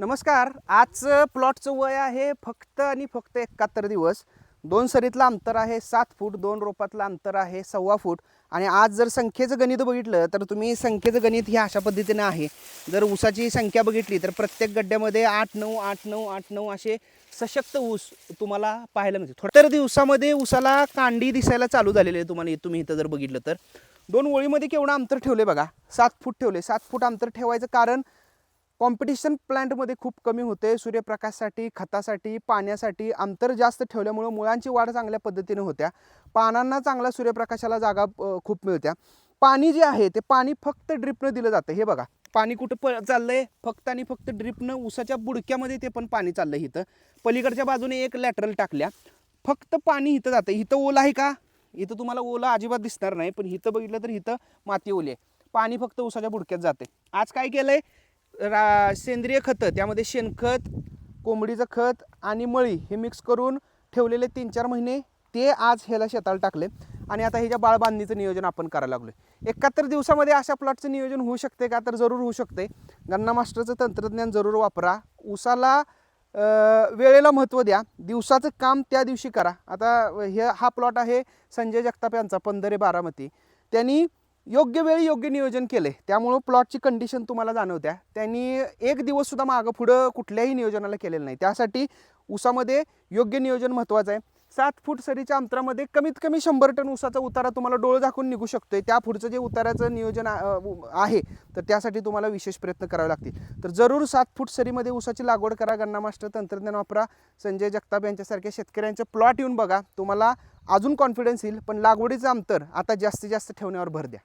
नमस्कार. आजचं प्लॉटचं वय आहे फक्त आणि फक्त 71 दिवस. 2 सरीतलं अंतर आहे 7 फूट, 2 रोपातलं अंतर आहे 1.25 फूट. आणि आज जर संख्येचं गणित बघितलं तर तुम्ही संख्येचं गणित हे अशा पद्धतीने आहे. जर ऊसाची संख्या बघितली तर प्रत्येक गड्ड्यामध्ये 8 9 8 9 8 9 असे सशक्त ऊस तुम्हाला पाहायला मिळते. थोड्या तर दिवसामध्ये ऊसाला कांडी दिसायला चालू झालेली आहे. तुम्ही इथं जर बघितलं तर 2 ओळीमध्ये केवढं अंतर ठेवले बघा. 7 फूट ठेवले. 7 फूट अंतर ठेवायचं कारण कॉम्पिटिशन प्लांटमध्ये खूप कमी होते. सूर्यप्रकाशासाठी, खतासाठी, पाण्यासाठी अंतर जास्त ठेवल्यामुळे मुळांची वाढ चांगल्या पद्धतीने होत्या. पानांना चांगला सूर्यप्रकाशाला जागा खूप मिळत्या. पाणी जे आहे ते पाणी फक्त ड्रिपनं दिलं जातं. हे बघा पाणी कुठं चाललंय, फक्त आणि फक्त ड्रिपनं ऊसाच्या बुडक्यामध्ये ते पण पाणी चाललंय. इथं पलीकडच्या बाजूने एक लॅटरल टाकल्या, फक्त पाणी इथं जातं. इथं ओलं आहे का? इथं तुम्हाला ओलं अजिबात दिसणार नाही, पण इथं बघितलं तर इथं माती ओली आहे. पाणी फक्त ऊसाच्या बुडक्यात जाते. आज काय केलंय, सेंद्रिय खतं, त्यामध्ये शेणखत, कोंबडीचं खत आणि मळी हे मिक्स करून ठेवलेले 3-4 महिने ते आज ह्याला शेताला टाकले. आणि आता ह्याच्या बाळबांधणीचं नियोजन आपण करायला लागलो. 71 दिवसामध्ये अशा प्लॉटचं नियोजन होऊ शकते का? तर जरूर होऊ शकते. गन्ना मास्टरचं तंत्रज्ञान जरूर वापरा. ऊसाला वेळेला महत्त्व द्या. दिवसाचं काम त्या दिवशी करा. आता हा प्लॉट आहे संजय जगताप यांचा, पंधरे बारामती. त्यांनी योग्य वेळी योग्य नियोजन केले, त्यामुळं प्लॉटची कंडिशन तुम्हाला जाणवत्या. त्यांनी एक दिवस सुद्धा मागं पुढं कुठल्याही नियोजनाला केलेलं नाही. त्यासाठी ऊसामध्ये योग्य नियोजन महत्त्वाचं आहे. 7 फूट सरीच्या अंतरामध्ये कमीत कमी 100 टन ऊसाचा उतारा तुम्हाला डोळं झाकून निघू शकतोय. त्या पुढचं जे उताराचं नियोजन आहे तर त्यासाठी तुम्हाला विशेष प्रयत्न करावे लागतील. तर जरूर 7 फूट सरीमध्ये ऊसाची लागवड करा. गन्ना मास्टर तंत्रज्ञान वापरा. संजय जगताप यांच्यासारख्या शेतकऱ्यांचे प्लॉट येऊन बघा. तुम्हाला अजून कॉन्फिडन्स येईल. पण लागवडीचं अंतर आता जास्तीत जास्त ठेवण्यावर भर द्या.